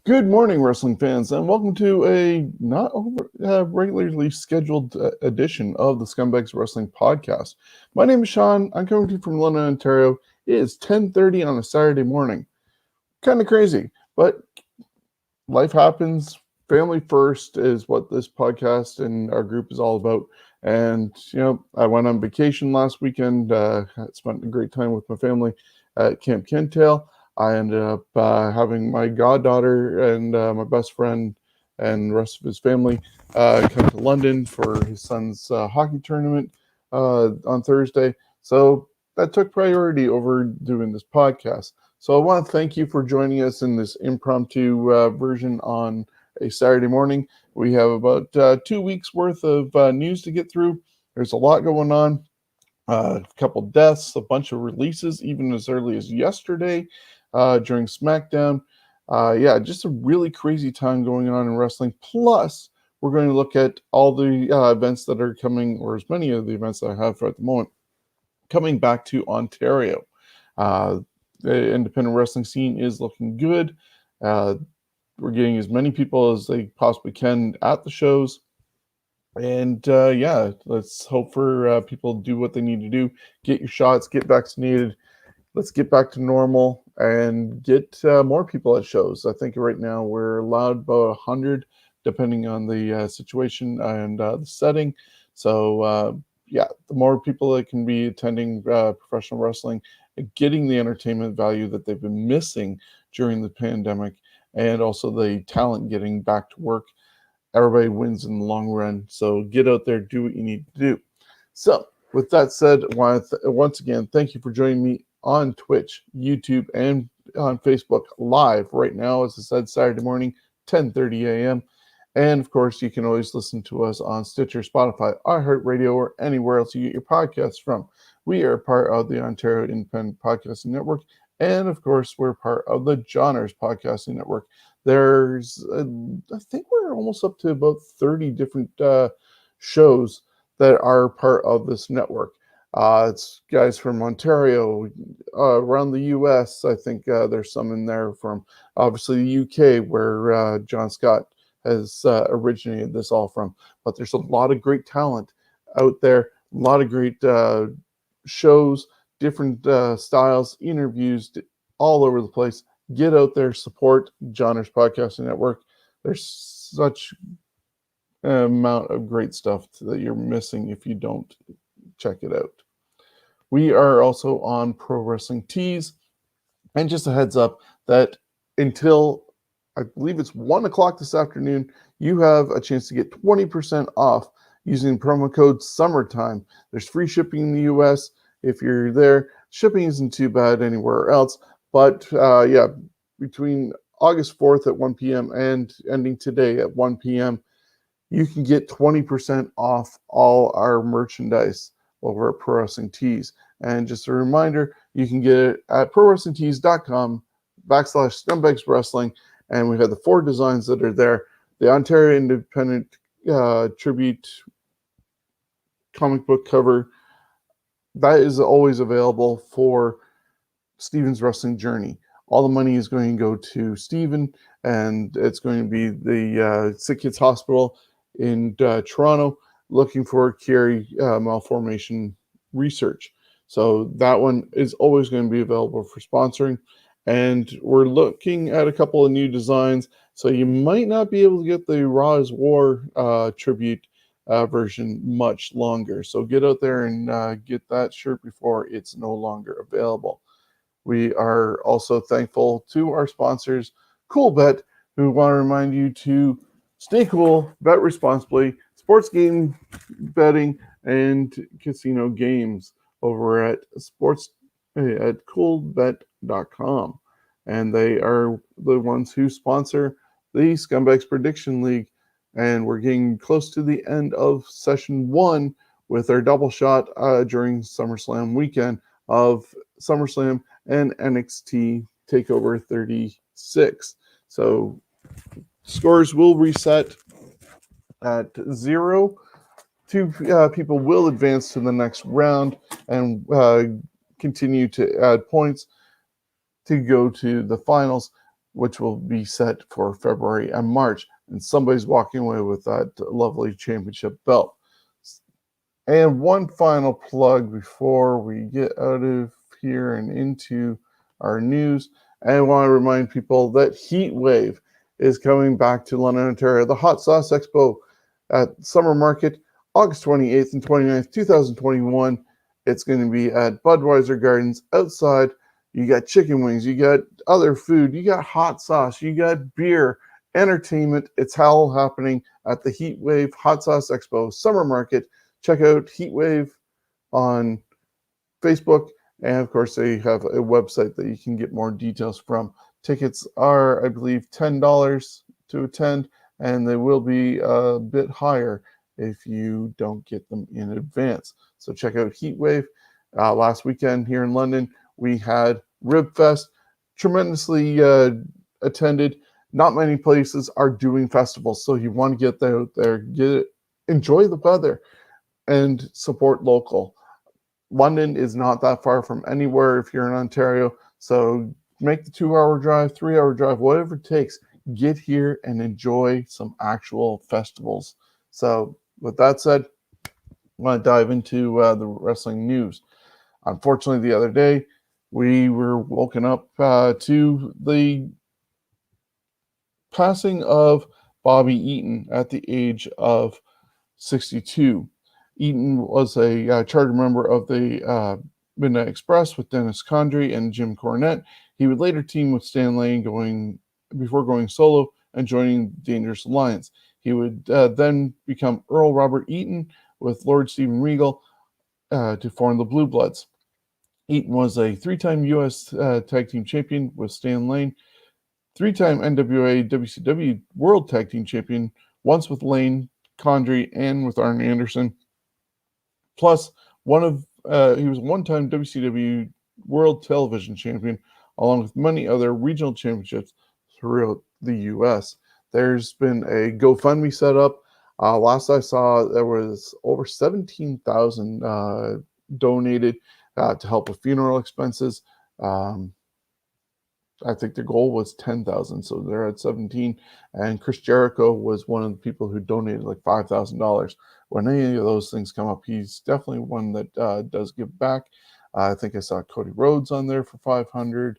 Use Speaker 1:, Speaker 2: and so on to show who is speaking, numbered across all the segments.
Speaker 1: Good morning, wrestling fans, and welcome to a not regularly scheduled edition of the Scumbags Wrestling Podcast. My name is Shawn. I'm coming to you from London, Ontario. It is 10:30 on a Saturday morning. Kind of crazy, but life happens. Family first is what this podcast and our group is all about. And I went on vacation last weekend. Spent a great time with my family at Camp Kintail. I ended up having my goddaughter and my best friend and the rest of his family come to London for his son's hockey tournament on Thursday. So that took priority over doing this podcast. So I want to thank you for joining us in this impromptu version on a Saturday morning. We have about 2 weeks worth of news to get through. There's a lot going on. A couple deaths, a bunch of releases, even as early as yesterday during SmackDown. Just a really crazy time going on in wrestling. Plus, we're going to look at all the events that are coming, or as many of the events that I have at the moment, coming back to Ontario. The independent wrestling scene is looking good. We're getting as many people as they possibly can at the shows. And let's hope for people to do what they need to do. Get your shots, get vaccinated. Let's get back to normal and get more people at shows. I think right now we're allowed about 100, depending on the situation and the setting. So, the more people that can be attending professional wrestling, getting the entertainment value that they've been missing during the pandemic, and also the talent getting back to work, everybody wins in the long run. So get out there, do what you need to do. So, with that said, I want to once again thank you for joining me on Twitch, YouTube, and on Facebook live right now. As I said, Saturday morning, 10:30 a.m. And of course, you can always listen to us on Stitcher, Spotify, iHeartRadio, or anywhere else you get your podcasts from. We are part of the Ontario Independent Podcasting Network. And of course, we're part of the Johners Podcasting Network. I think we're almost up to about 30 different shows that are part of this network. It's guys from Ontario, around the U.S. I think there's some in there from obviously the U.K. where John Scott has originated this all from. But there's a lot of great talent out there, a lot of great shows, different styles, interviews, all over the place. Get out there, support Johners Podcasting Network. There's such an amount of great stuff that you're missing if you don't check it out. We are also on Pro Wrestling Tees. And just a heads up that until I believe it's 1 o'clock this afternoon, you have a chance to get 20% off using promo code SUMMERTIME. There's free shipping in the US if you're there. Shipping isn't too bad anywhere else. But between August 4th at 1 p.m. and ending today at 1 p.m., you can get 20% off all our merchandise over at Pro Wrestling Tees. And just a reminder, you can get it at prowrestlingtees.com/Scumbags Wrestling. And we have the 4 designs that are there. The Ontario Independent Tribute comic book cover, that is always available for Steven's Wrestling Journey. All the money is going to go to Steven, and it's going to be the Sick Kids Hospital in Toronto looking for Chiari malformation research. So that one is always going to be available for sponsoring. And we're looking at a couple of new designs. So you might not be able to get the Raw is War tribute version much longer. So get out there and get that shirt before it's no longer available. We are also thankful to our sponsors, CoolBet, who want to remind you to stay cool, bet responsibly, sports game betting, and casino games over at coolbet.com. And they are the ones who sponsor the Scumbags Prediction League. And we're getting close to the end of session 1 with our double shot during SummerSlam weekend of SummerSlam and NXT TakeOver 36. So scores will reset at 0. 2 people will advance to the next round and continue to add points to go to the finals. which will be set for February and March. And somebody's walking away with that lovely championship belt. And one final plug before we get out of here and into our news. I want to remind people that Heat Wave is coming back to London, Ontario, the Hot Sauce Expo at Summer Market, August 28th and 29th, 2021. It's going to be at Budweiser Gardens outside. You got chicken wings, you got other food, you got hot sauce, you got beer, entertainment. It's all happening at the Heat Wave Hot Sauce Expo Summer Market. Check out Heatwave on Facebook. And of course, they have a website that you can get more details from. Tickets are, I believe, $10 to attend, and they will be a bit higher if you don't get them in advance. So check out Heatwave. Last weekend here in London, we had Rib Fest, tremendously attended. Not many places are doing festivals, so you want to get out there, enjoy the weather, and support local. London is not that far from anywhere if you're in Ontario, so make the 2-hour drive, 3-hour drive, whatever it takes. Get here and enjoy some actual festivals. So with that said, I want to dive into the wrestling news. Unfortunately, the other day, we were woken up to the passing of Bobby Eaton at the age of 62. Eaton was a charter member of the Midnight Express with Dennis Condrey and Jim Cornette. He would later team with Stan Lane before going solo and joining Dangerous Alliance. He would then become Earl Robert Eaton with Lord Steven Regal to form the Blue Bloods. Eaton was a 3-time U.S. Tag Team Champion with Stan Lane, 3-time NWA WCW World Tag Team Champion, once with Lane, Condrey, and with Arn Anderson. Plus, he was a 1-time WCW World Television Champion, along with many other regional championships throughout the U.S. There's been a GoFundMe set up. Last I saw, there was over 17,000 donated to help with funeral expenses. I think the goal was 10,000, so they're at 17. And Chris Jericho was one of the people who donated like $5,000. When any of those things come up, he's definitely one that does give back. I think I saw Cody Rhodes on there for 500.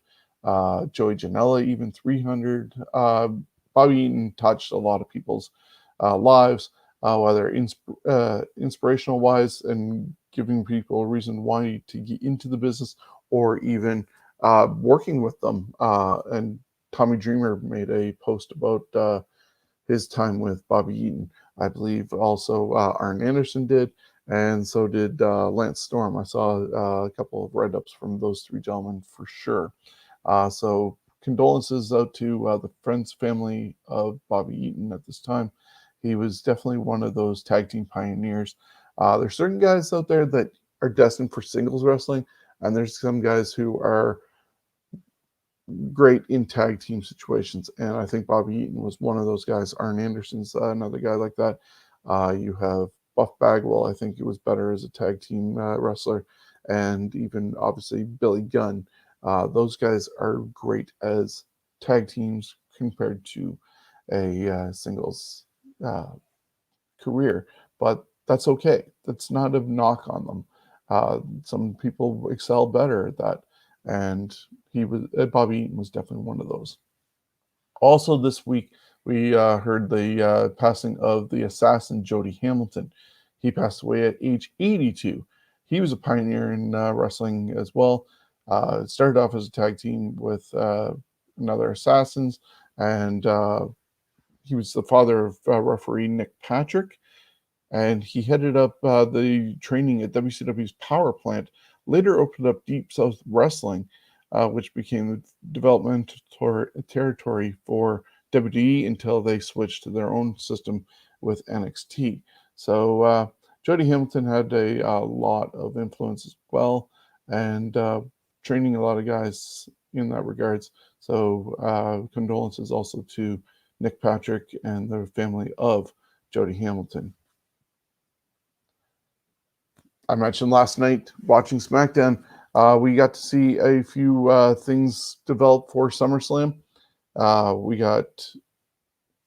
Speaker 1: Joey Janela even 300. Bobby Eaton touched a lot of people's lives, whether inspirational wise and giving people a reason why to get into the business, or even working with them. And Tommy Dreamer made a post about his time with Bobby Eaton. I believe also Arn Anderson did, and so did Lance Storm. I saw a couple of write-ups from those three gentlemen for sure. So condolences out to the friends, family of Bobby Eaton at this time. He was definitely one of those tag team pioneers. There's certain guys out there that are destined for singles wrestling, and there's some guys who are great in tag team situations, and I think Bobby Eaton was one of those guys. Arn Anderson's another guy like that. You have Buff Bagwell. I think he was better as a tag team wrestler, and even obviously Billy Gunn. Those guys are great as tag teams compared to a singles career, but that's okay. That's not a knock on them. Some people excel better at that, and Bobby Eaton was definitely one of those. Also this week, we heard the passing of the assassin Jody Hamilton. He passed away at age 82. He was a pioneer in wrestling as well. Started off as a tag team with another Assassins, and he was the father of referee Nick Patrick, and he headed up the training at WCW's Power Plant. Later opened up Deep South Wrestling, which became the development territory for WWE until they switched to their own system with NXT. So Jody Hamilton had a lot of influence as well, and training a lot of guys in that regards. So condolences also to Nick Patrick and the family of Jody Hamilton. I mentioned last night watching SmackDown, we got to see a few things develop for SummerSlam. We got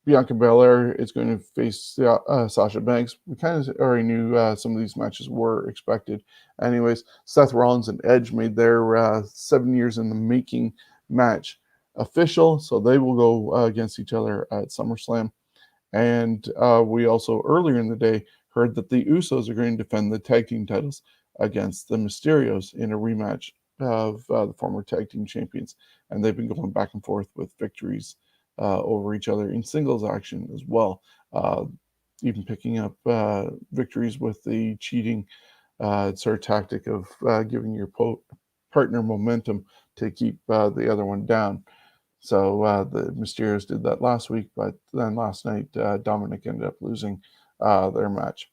Speaker 1: Bianca Belair is going to face Sasha Banks. We kind of already knew some of these matches were expected. Anyways, Seth Rollins and Edge made their 7 years in the making match official, so they will go against each other at SummerSlam. And we also earlier in the day heard that the Usos are going to defend the tag team titles against the Mysterios in a rematch of the former tag team champions. And they've been going back and forth with victories over each other in singles action as well, even picking up victories with the cheating sort of tactic of giving your partner momentum to keep the other one down. So the Mysterios did that last week, but then last night Dominic ended up losing their match.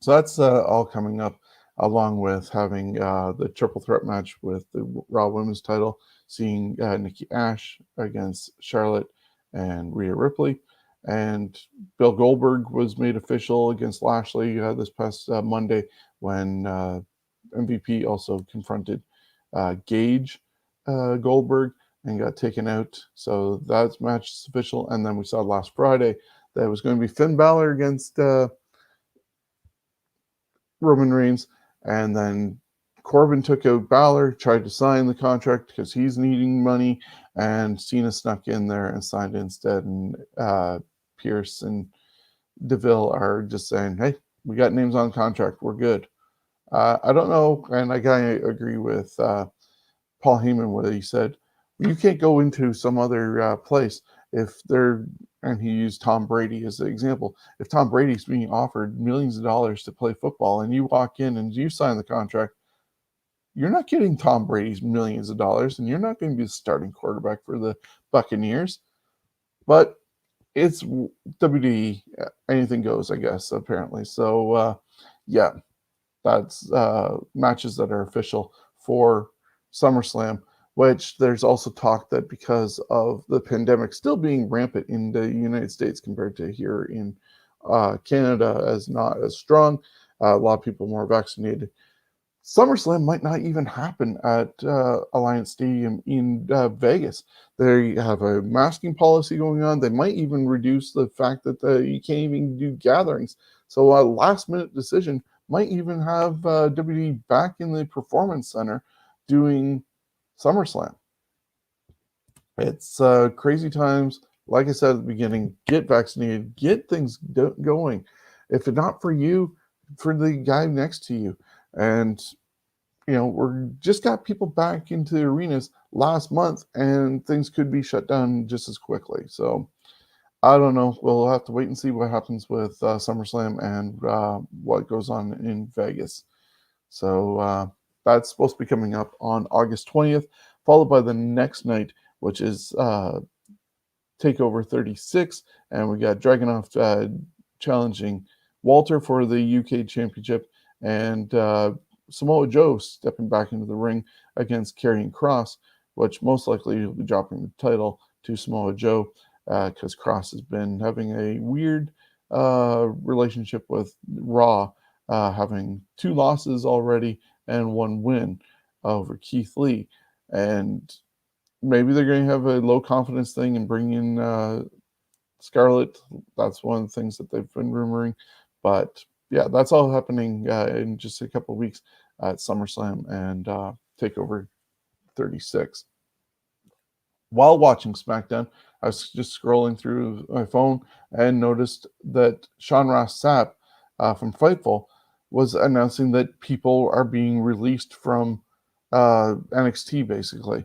Speaker 1: So that's all coming up, along with having the triple threat match with the Raw Women's title, seeing Nikki Ash against Charlotte and Rhea Ripley. And Bill Goldberg was made official against Lashley this past Monday when MVP also confronted Gage Goldberg and got taken out. So that match is official. And then we saw last Friday that it was going to be Finn Balor against Roman Reigns. And then Corbin took out Balor, tried to sign the contract because he's needing money. And Cena snuck in there and signed instead. And Pierce and DeVille are just saying, hey, we got names on contract. We're good. I don't know. And I kind of agree with Paul Heyman where he said, you can't go into some other place if they're, and he used Tom Brady as an example. If Tom Brady's being offered millions of dollars to play football and you walk in and you sign the contract, you're not getting Tom Brady's millions of dollars and you're not going to be the starting quarterback for the Buccaneers. But it's WWE, anything goes, I guess, apparently. So, yeah, that's matches that are official for SummerSlam, which there's also talk that because of the pandemic still being rampant in the United States compared to here in Canada as not as strong, a lot of people more vaccinated. SummerSlam might not even happen at Alliance Stadium in Vegas. They have a masking policy going on. They might even reduce the fact that you can't even do gatherings. So a last-minute decision might even have WWE back in the Performance Center doing SummerSlam. It's crazy times. Like I said at the beginning, get vaccinated, get things going. If it's not for you, for the guy next to you. And, you know, we're just got people back into the arenas last month and things could be shut down just as quickly. So I don't know. We'll have to wait and see what happens with SummerSlam and what goes on in Vegas. So that's supposed to be coming up on August 20th, followed by the next night, which is TakeOver 36. And we got Dragunov challenging Walter for the UK Championship, and Samoa Joe stepping back into the ring against Karrion Kross, which most likely will be dropping the title to Samoa Joe because Kross has been having a weird relationship with Raw, having 2 losses already and 1 win over Keith Lee. And maybe they're going to have a low confidence thing and bring in Scarlett. That's one of the things that they've been rumoring. But yeah, that's all happening in just a couple of weeks at SummerSlam and TakeOver 36. While watching SmackDown, I was just scrolling through my phone and noticed that Shawn Ross Sapp from Fightful was announcing that people are being released from NXT, basically.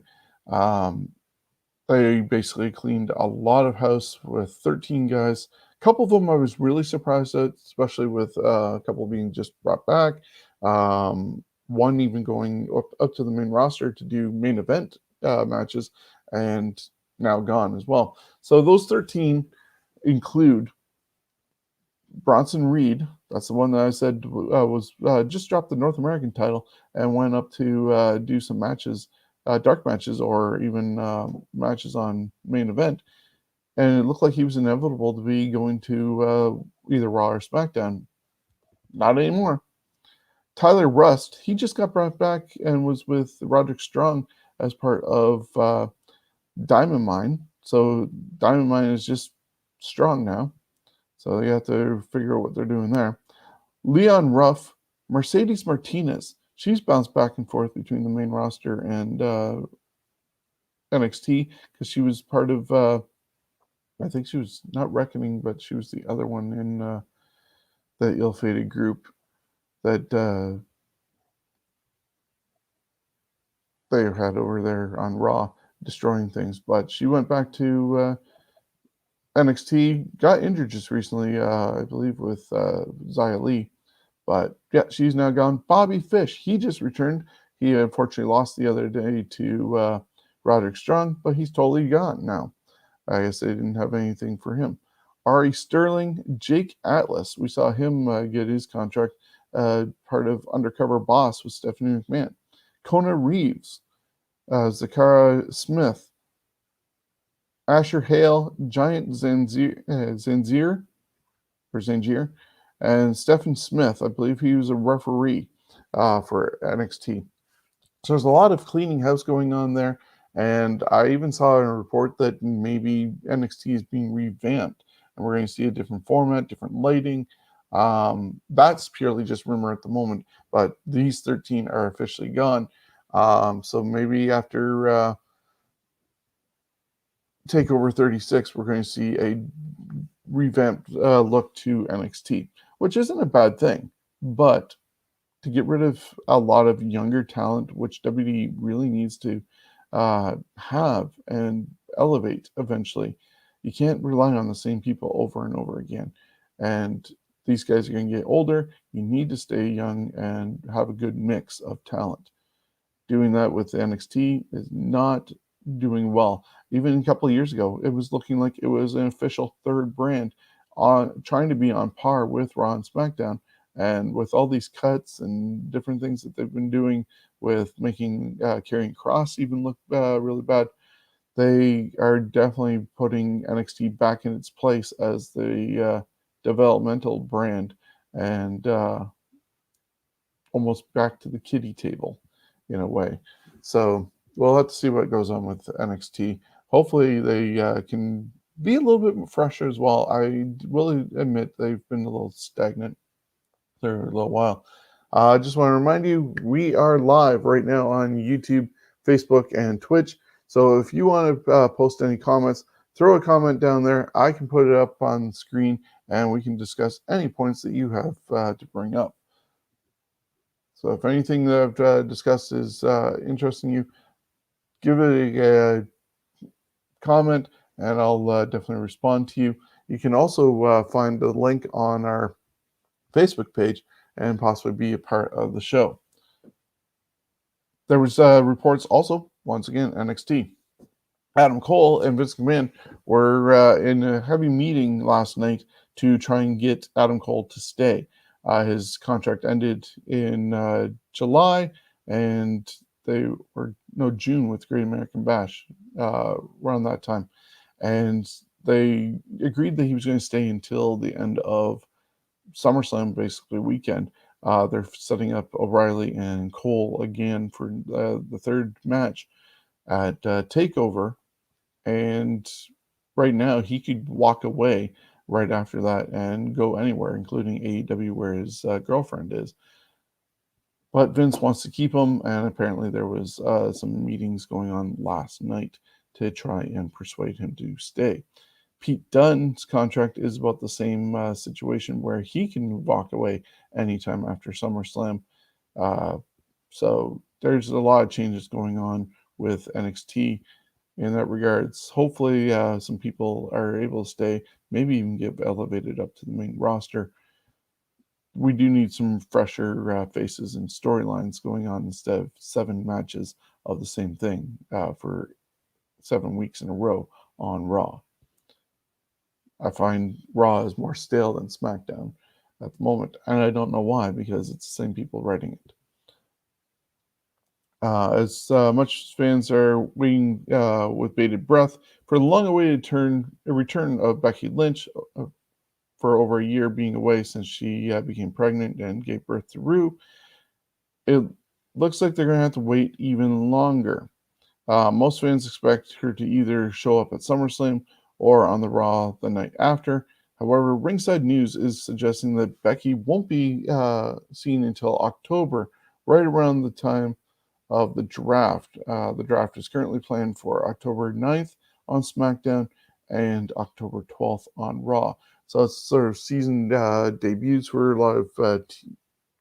Speaker 1: They basically cleaned a lot of house with 13 guys. A couple of them I was really surprised at, especially with a couple being just brought back. One even going up to the main roster to do main event matches, and now gone as well. So those 13 include Bronson Reed. That's the one that I said was just dropped the North American title and went up to do some matches, dark matches, or even matches on main event. And it looked like he was inevitable to be going to either Raw or SmackDown. Not anymore. Tyler Rust, he just got brought back and was with Roderick Strong as part of Diamond Mine. So Diamond Mine is just strong now. So you have to figure out what they're doing there. Leon Ruff, Mercedes Martinez. She's bounced back and forth between the main roster and NXT because she was part of, I think she was not Reckoning, but she was the other one in the ill-fated group that they had over there on Raw, destroying things. But she went back to NXT, got injured just recently, I believe, with Xia Li. But yeah, she's now gone. Bobby Fish, he just returned. He unfortunately lost the other day to Roderick Strong, but he's totally gone now. I guess they didn't have anything for him. Ari Sterling, Jake Atlas. We saw him get his contract, part of Undercover Boss with Stephanie McMahon. Kona Reeves, Zakara Smith, Asher Hale, Giant Zanzier, and Stephen Smith. I believe he was a referee for NXT. So there's a lot of cleaning house going on there. And I even saw a report that maybe NXT is being revamped and we're going to see a different format, different lighting. That's purely just rumor at the moment, but these 13 are officially gone. So maybe after TakeOver 36, we're going to see a revamped look to NXT, which isn't a bad thing. But to get rid of a lot of younger talent, which WWE really needs to have and elevate eventually, you can't rely on the same people over and over again. And these guys are going to get older. You need to stay young and have a good mix of talent. Doing that with NXT is not doing well. Even a couple of years ago, it was looking like it was an official third brand on trying to be on par with Raw and SmackDown. And with all these cuts and different things that they've been doing with making Karrion Kross even look really bad, they are definitely putting NXT back in its place as the developmental brand and almost back to the kiddie table in a way. So we'll have to see what goes on with NXT. Hopefully they can be a little bit fresher as well. I will admit they've been a little stagnant there a little while. I just want to remind you, we are live right now on YouTube, Facebook, and Twitch. So if you want to post any comments, throw a comment down there. I can put it up on the screen, and we can discuss any points that you have to bring up. So if anything that I've discussed is interesting you, give it a comment, and I'll definitely respond to you. You can also find the link on our Facebook page and possibly be a part of the show. There was reports also, once again, NXT. Adam Cole and Vince McMahon were in a heavy meeting last night to try and get Adam Cole to stay. His contract ended in July, and they were June with Great American Bash around that time, and they agreed that he was going to stay until the end of SummerSlam, basically weekend. They're setting up O'Reilly and Cole again for the third match at TakeOver, and right now he could walk away right after that and go anywhere, including AEW, where his girlfriend is. But Vince wants to keep him, and apparently there was some meetings going on last night to try and persuade him to stay. Pete Dunne's contract is about the same situation where he can walk away anytime after SummerSlam. So there's a lot of changes going on with NXT in that regards. Hopefully some people are able to stay, maybe even get elevated up to the main roster. We do need some fresher faces and storylines going on instead of 7 matches of the same thing for 7 weeks in a row on Raw. I find Raw is more stale than SmackDown at the moment, and I don't know why, because it's the same people writing it. As much as fans are waiting with bated breath for the long-awaited return of Becky Lynch for over a year being away since she became pregnant and gave birth to Rue, it looks like they're going to have to wait even longer. Most fans expect her to either show up at SummerSlam or on the Raw the night after. However, Ringside News is suggesting that Becky won't be seen until October, right around the time of the draft. The draft is currently planned for October 9th on SmackDown and October 12th on Raw. So it's sort of season debuts for a lot of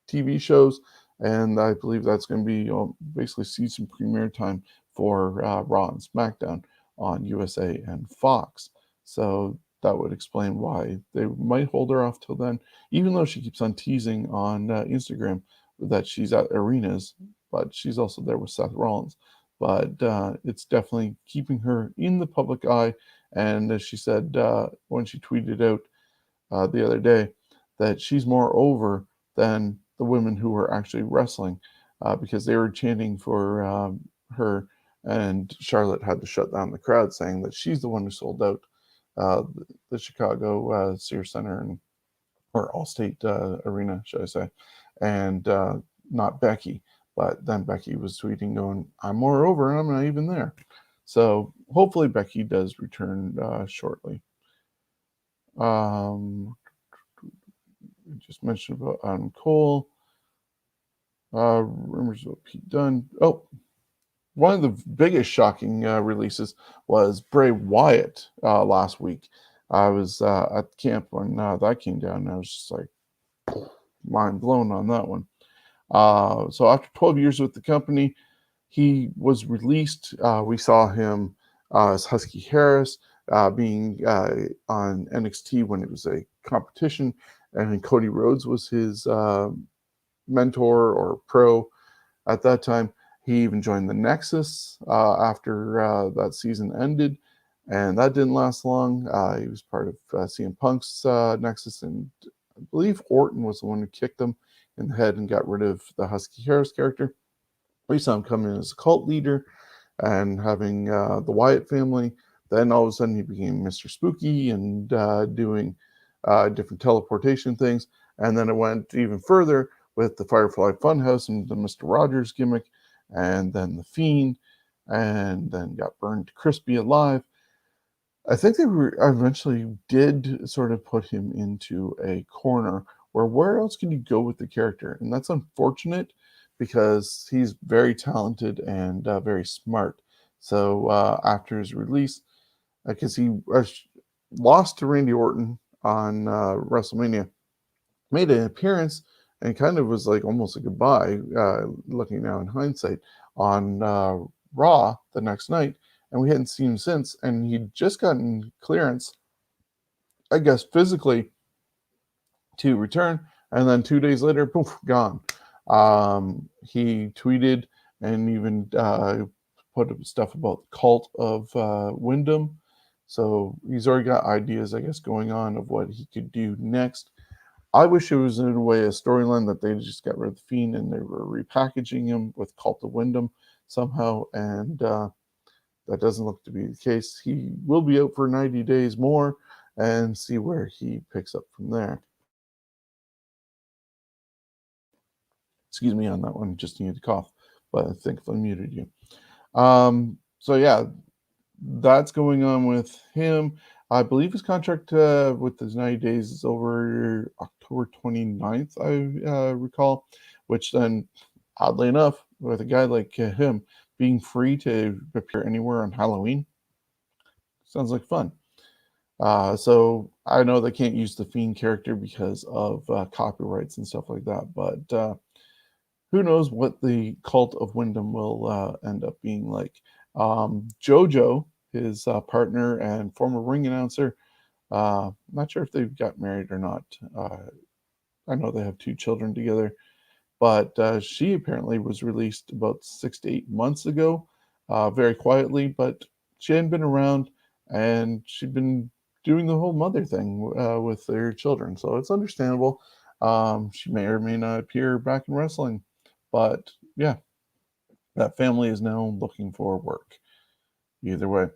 Speaker 1: TV shows, and I believe that's going to be basically season premiere time for Raw and SmackDown on USA and Fox. So that would explain why they might hold her off till then, even though she keeps on teasing on Instagram that she's at arenas, but she's also there with Seth Rollins. But it's definitely keeping her in the public eye. And as she said when she tweeted out the other day, that she's more over than the women who were actually wrestling because they were chanting for her, and Charlotte had to shut down the crowd, saying that she's the one who sold out the Chicago Sears Center or Allstate Arena, should I say, and not Becky. But then Becky was tweeting, going, "I'm more over, and I'm not even there." So hopefully Becky does return shortly. We just mentioned about Adam Cole. Rumors about Pete Dunne. Oh, one of the biggest shocking releases was Bray Wyatt last week. I was at camp when that came down, and I was just like mind blown on that one. So after 12 years with the company, he was released. We saw him as Husky Harris being on NXT when it was a competition, and Cody Rhodes was his mentor or pro at that time. He even joined the Nexus after that season ended, and that didn't last long. He was part of CM Punk's Nexus, and I believe Orton was the one who kicked him in the head and got rid of the Husky Harris character. We saw him come in as a cult leader and having the Wyatt family. Then all of a sudden he became Mr. Spooky and doing different teleportation things. And then it went even further with the Firefly Funhouse and the Mr. Rogers gimmick, and then the Fiend, and then got burned crispy alive. I think they eventually did sort of put him into a corner where else can you go with the character? And that's unfortunate because he's very talented and very smart. So after his release, because he lost to Randy Orton on WrestleMania, made an appearance and kind of was like almost a goodbye, looking now in hindsight, on Raw the next night, and we hadn't seen him since. And he'd just gotten clearance, I guess, physically to return, and then 2 days later, poof, gone. He tweeted and even put stuff about the cult of Wyndham. So he's already got ideas, I guess, going on of what he could do next. I wish it was in a way a storyline that they just got rid of the Fiend and they were repackaging him with Cult of Wyndham somehow, and that doesn't look to be the case. He will be out for 90 days more and see where he picks up from there. Excuse me on that one, just needed to cough, but I think I muted you. So yeah, that's going on with him. I believe his contract with his 90 days is over October 29th, I recall, which then, oddly enough, with a guy like him being free to appear anywhere on Halloween, sounds like fun. So I know they can't use the Fiend character because of copyrights and stuff like that, but who knows what the Cult of Wyndham will end up being like. JoJo, his partner and former ring announcer, not sure if they've got married or not. I know they have 2 children together, but she apparently was released about 6 to 8 months ago, very quietly, but she hadn't been around, and she'd been doing the whole mother thing with their children, so it's understandable. She may or may not appear back in wrestling, but yeah, that family is now looking for work. Either way.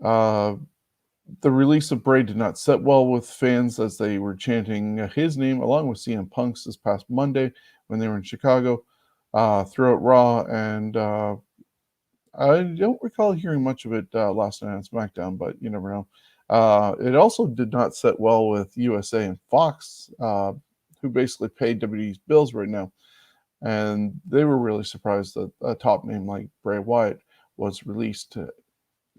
Speaker 1: The release of Bray did not set well with fans as they were chanting his name along with CM Punk's this past Monday when they were in Chicago throughout Raw. And I don't recall hearing much of it last night on SmackDown, but you never know. It also did not set well with USA and Fox, who basically paid WWE's bills right now. And they were really surprised that a top name like Bray Wyatt was released.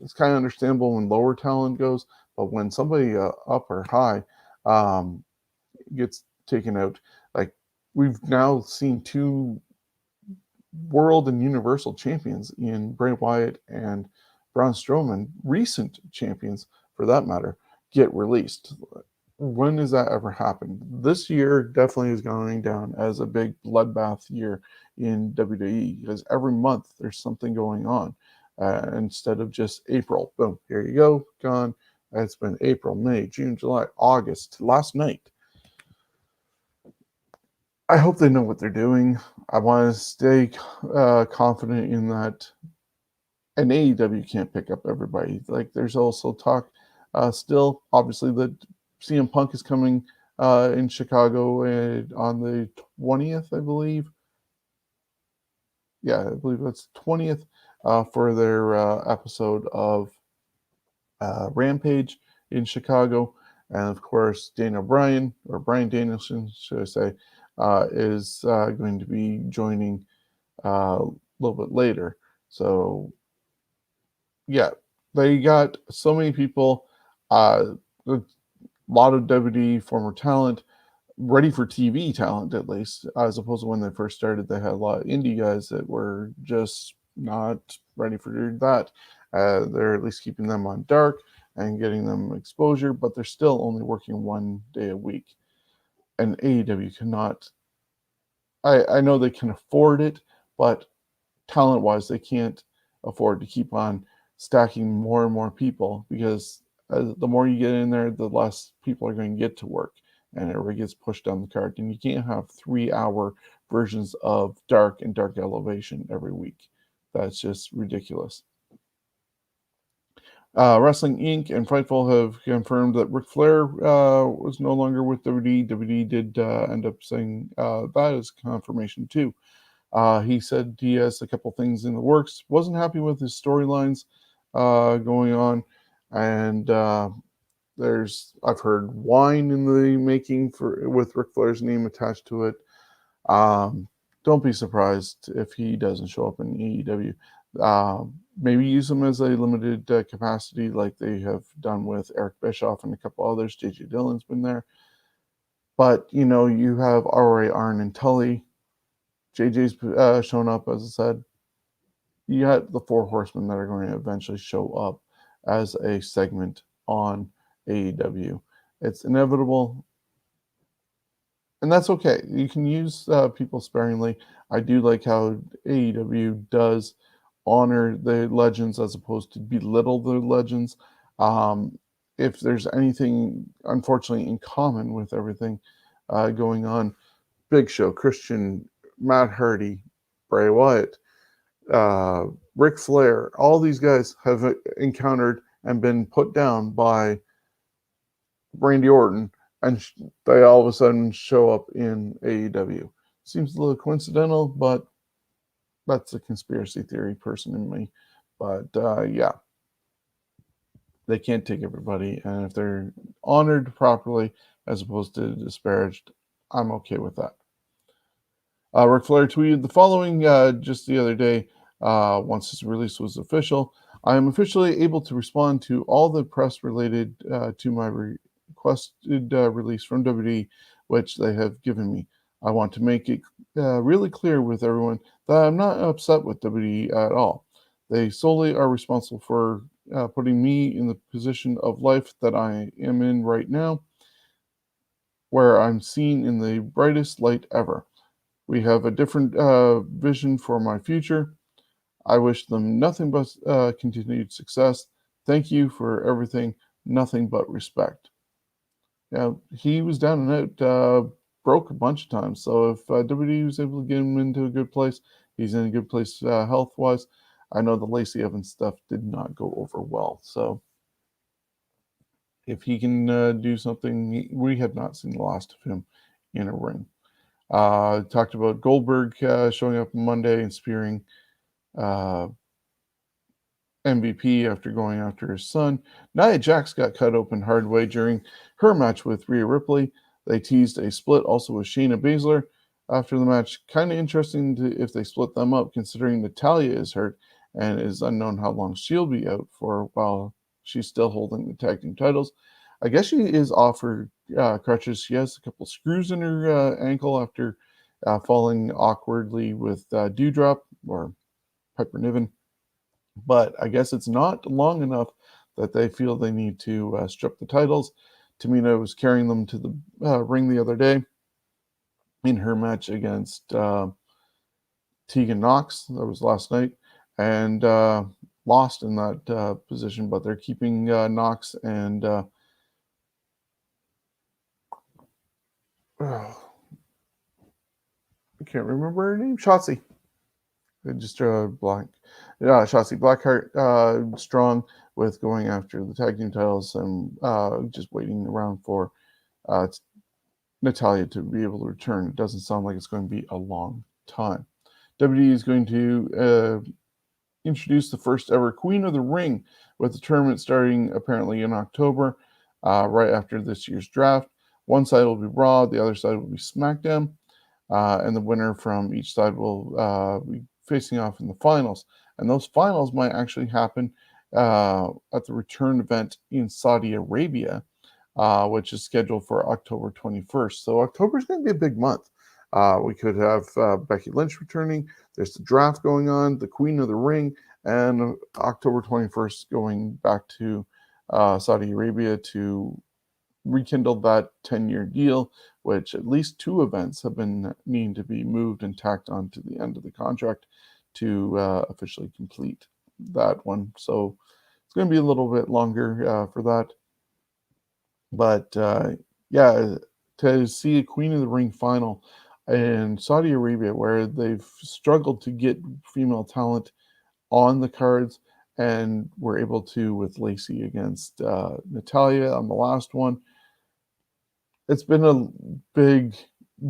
Speaker 1: It's kind of understandable when lower talent goes, but when somebody up or high um, gets taken out, like we've now seen two world and universal champions in Bray Wyatt and Braun Strowman, recent champions for that matter, get released. When has that ever happened? This year definitely is going down as a big bloodbath year in WWE because every month there's something going on. Instead of just April, boom, here you go, gone. It's been April, May, June, July, August, last night. I hope they know what they're doing. I want to stay confident in that. And AEW can't pick up everybody. Like, there's also talk still, obviously, that CM Punk is coming in Chicago on the 20th, I believe. Yeah, I believe that's 20th for their episode of Rampage in Chicago. And of course, Daniel Bryan, or Bryan Danielson, should I say, is going to be joining a little bit later. So, yeah, they got so many people, a lot of WWE former talent, ready for TV talent at least, as opposed to when they first started, they had a lot of indie guys that were just not ready for that. They're at least keeping them on dark and getting them exposure, but they're still only working 1 day a week. And AEW cannot, I know they can afford it, but talent wise, they can't afford to keep on stacking more and more people because the more you get in there, the less people are going to get to work and everybody gets pushed down the cart. And you can't have 3 hour versions of Dark and Dark Elevation every week. That's just ridiculous. Wrestling Inc. and Fightful have confirmed that Ric Flair was no longer with WWE. WWE did end up saying that is confirmation too. He said he has a couple things in the works. Wasn't happy with his storylines going on, and I've heard wine in the making for with Ric Flair's name attached to it. Don't be surprised if he doesn't show up in AEW. Maybe use him as a limited capacity, like they have done with Eric Bischoff and a couple others. JJ Dillon's been there, but you have RA Arn and Tully. JJ's shown up, as I said. You got the Four Horsemen that are going to eventually show up as a segment on AEW. It's inevitable, and that's okay. You can use people sparingly. I do like how AEW does honor the legends as opposed to belittle the legends. Um, if there's anything, unfortunately, in common with everything going on, Big Show, Christian, Matt Hardy, Bray Wyatt, uh, Ric Flair, all these guys have encountered and been put down by Randy Orton, and they all of a sudden show up in AEW. Seems a little coincidental, but that's a conspiracy theory person in me. But yeah, they can't take everybody, and if they're honored properly as opposed to disparaged, I'm okay with that. Ric Flair tweeted the following just the other day, once his release was official. I am officially able to respond to all the press related to my requested release from WWE, which they have given me. I want to make it really clear with everyone that I'm not upset with WWE at all. They solely are responsible for putting me in the position of life that I am in right now, where I'm seen in the brightest light ever. We have a different vision for my future. I wish them nothing but continued success. Thank you for everything. Nothing but respect. Yeah, he was down and out, broke a bunch of times. So if WWE was able to get him into a good place, he's in a good place health wise. I know the Lacey Evans stuff did not go over well. So if he can do something, we have not seen the last of him in a ring. Talked about Goldberg showing up Monday and spearing MVP after going after his son. Nia Jax got cut open hard way during her match with Rhea Ripley. They teased a split also with Shayna Baszler after the match. Kind of interesting if they split them up, considering Natalya is hurt and it is unknown how long she'll be out for while she's still holding the tag team titles. I guess she is off her crutches. She has a couple screws in her ankle after falling awkwardly with Dewdrop or Piper Niven. But I guess it's not long enough that they feel they need to strip the titles. Tamina was carrying them to the ring the other day in her match against Tegan Knox. That was last night. And lost in that position, but they're keeping Knox and I can't remember her name. Shotzi. Just blank. Shotzi Blackheart strong with going after the tag team titles and just waiting around for Natalya to be able to return. It doesn't sound like it's going to be a long time. WWE is going to introduce the first ever Queen of the Ring with the tournament starting apparently in October, right after this year's draft. One side will be Raw, the other side will be SmackDown, and the winner from each side will be facing off in the finals. And those finals might actually happen at the return event in Saudi Arabia, which is scheduled for October 21st. So October is going to be a big month. We could have Becky Lynch returning. There's the draft going on, the Queen of the Ring, and October 21st going back to Saudi Arabia to rekindle that 10-year deal, which at least 2 events have been needing to be moved and tacked on to the end of the contract to officially complete that one. So it's going to be a little bit longer for that. But yeah, to see a Queen of the Ring final in Saudi Arabia, where they've struggled to get female talent on the cards, and were able to with Lacey against Natalya on the last one. It's been a big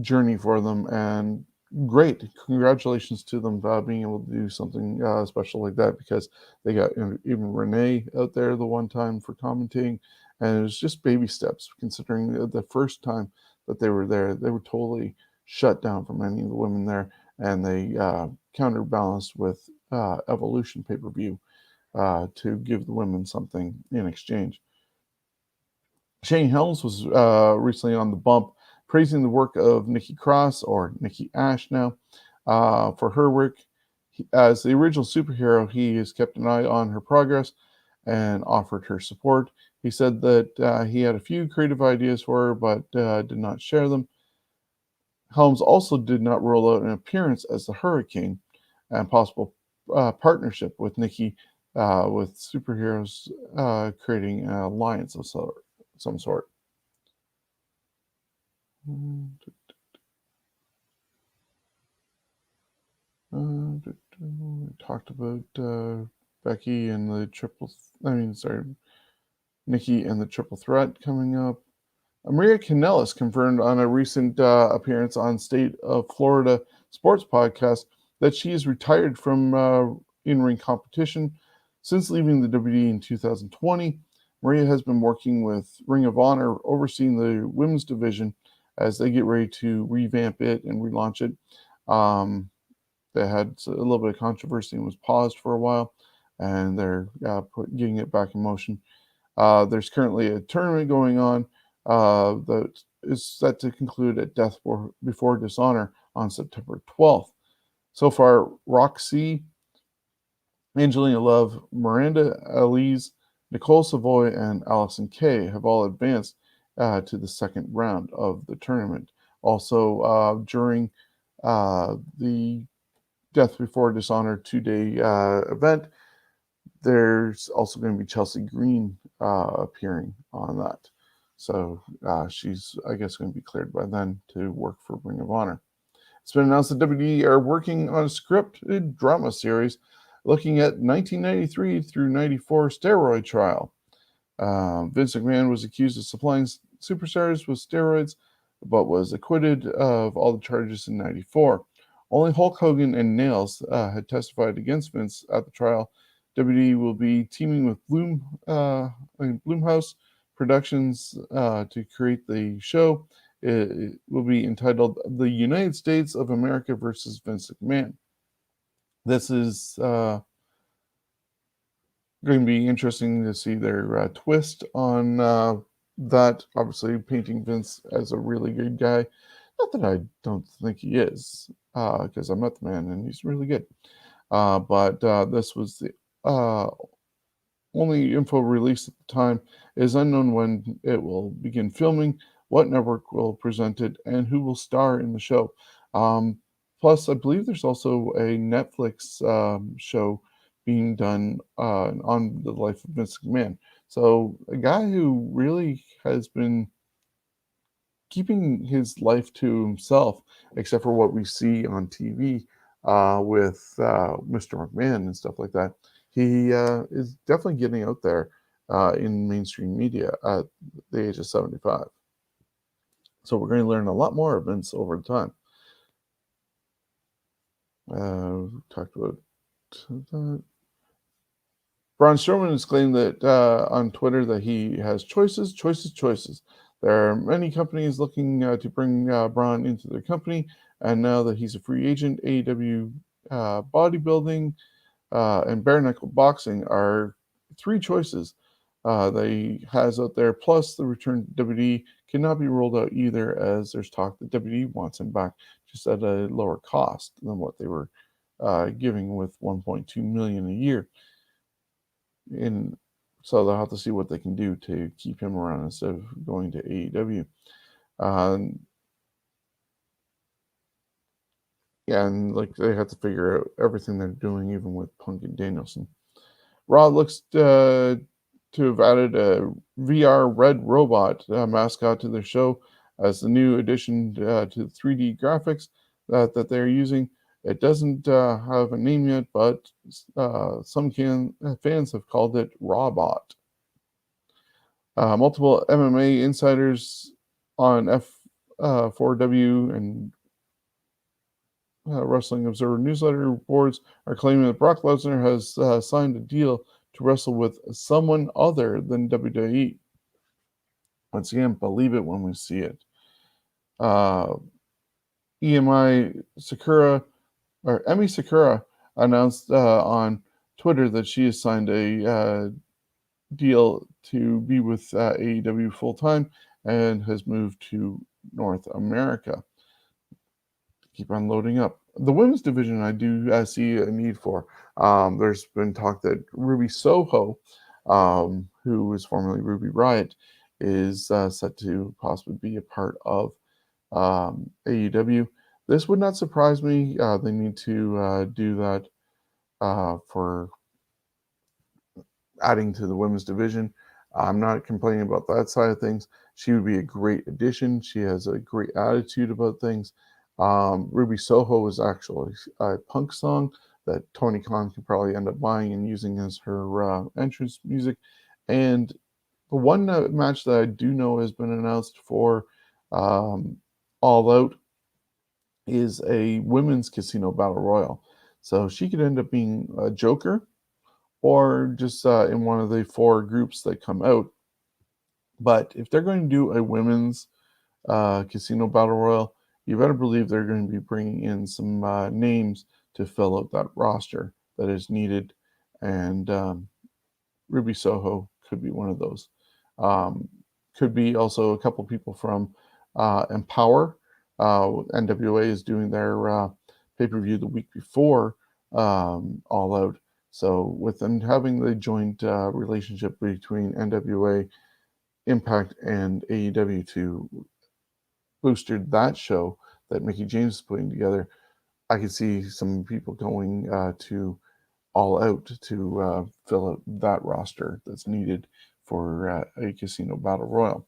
Speaker 1: journey for them, and great. Congratulations to them being able to do something special like that, because they got even Renee out there the one time for commentating, and it was just baby steps considering the first time that they were there. They were totally shut down from any of the women there, and they counterbalanced with Evolution pay-per-view to give the women something in exchange. Shane Helms was recently on the bump, praising the work of Nikki Cross, or Nikki Ash now, for her work. As the original superhero, he has kept an eye on her progress and offered her support. He said that he had a few creative ideas for her, but did not share them. Helms also did not rule out an appearance as the Hurricane and possible partnership with Nikki with superheroes creating an alliance of some sort. We talked about Becky and the Nikki and the triple threat coming up. Maria Kanellis confirmed on a recent appearance on State of Florida Sports Podcast that she is retired from in-ring competition. Since leaving the WWE in 2020, Maria has been working with Ring of Honor, overseeing the women's division as they get ready to revamp it and relaunch it. They had a little bit of controversy and was paused for a while, and they're getting it back in motion. There's currently a tournament going on that is set to conclude at Death Before Dishonor on September 12th. So far, Roxy, Angelina Love, Miranda Elise, Nicole Savoy, and Allison Kay have all advanced to the second round of the tournament. Also, during the Death Before Dishonor 2-day event, there's also going to be Chelsea Green appearing on that. So she's, I guess, going to be cleared by then to work for Ring of Honor. It's been announced that WWE are working on a scripted drama series looking at 1993 through 94 steroid trial. Vince McMahon was accused of supplying superstars with steroids, but was acquitted of all the charges in 94. Only Hulk Hogan and Nails had testified against Vince at the trial WWE will be teaming with Bloomhouse Productions to create the show. It will be entitled "The United States of America versus Vince McMahon." This is going to be interesting to see their twist on that. Obviously, painting Vince as a really good guy. Not that I don't think he is, because I met the man and he's really good. But this was the only info released at the time. It is unknown when it will begin filming, what network will present it, and who will star in the show. Plus, I believe there's also a Netflix show being done on the life of Vince McMahon. So, a guy who really has been keeping his life to himself, except for what we see on TV with Mr. McMahon and stuff like that. He is definitely getting out there in mainstream media at the age of 75. So we're going to learn a lot more of Vince over time. Talked about that. Braun Strowman has claimed that on Twitter that he has choices. There are many companies looking to bring Braun into their company, and now that he's a free agent, AEW bodybuilding and bare knuckle boxing are three choices that he has out there. Plus, the return to WWE cannot be ruled out either, as there's talk that WWE wants him back just at a lower cost than what they were giving with $1.2 million a year. So they'll have to see what they can do to keep him around instead of going to AEW. And like they have to figure out everything they're doing, even with Punk and Danielson. Raw looks to have added a VR Red Robot mascot to their show as the new addition to the 3D graphics that they're using. It doesn't have a name yet, but some fans have called it Rawbot. Multiple MMA insiders on F4W and Wrestling Observer newsletter boards are claiming that Brock Lesnar has signed a deal to wrestle with someone other than WWE. Once again, believe it when we see it. Emi Sakura announced on Twitter that she has signed a deal to be with AEW full time and has moved to North America. Keep on loading up. The women's division, I do see a need for. There's been talk that Ruby Soho, who was formerly Ruby Riott, is set to possibly be a part of AEW. This would not surprise me. They need to do that for adding to the women's division. I'm not complaining about that side of things. She would be a great addition. She has a great attitude about things. Ruby Soho is actually a Punk song that Tony Khan could probably end up buying and using as her entrance music. And the one match that I do know has been announced for All Out is a women's casino battle royal. So she could end up being a Joker or just in one of the four groups that come out. But if they're going to do a women's casino battle royal, you better believe they're going to be bringing in some names to fill out that roster that is needed. And Ruby Soho could be one of those. Could be also a couple people from Empower. NWA is doing their pay-per-view the week before All Out. So with them having the joint relationship between NWA, Impact, and AEW to boosted that show that Mickey James is putting together, I could see some people going to All Out to fill out that roster that's needed for a casino battle royal.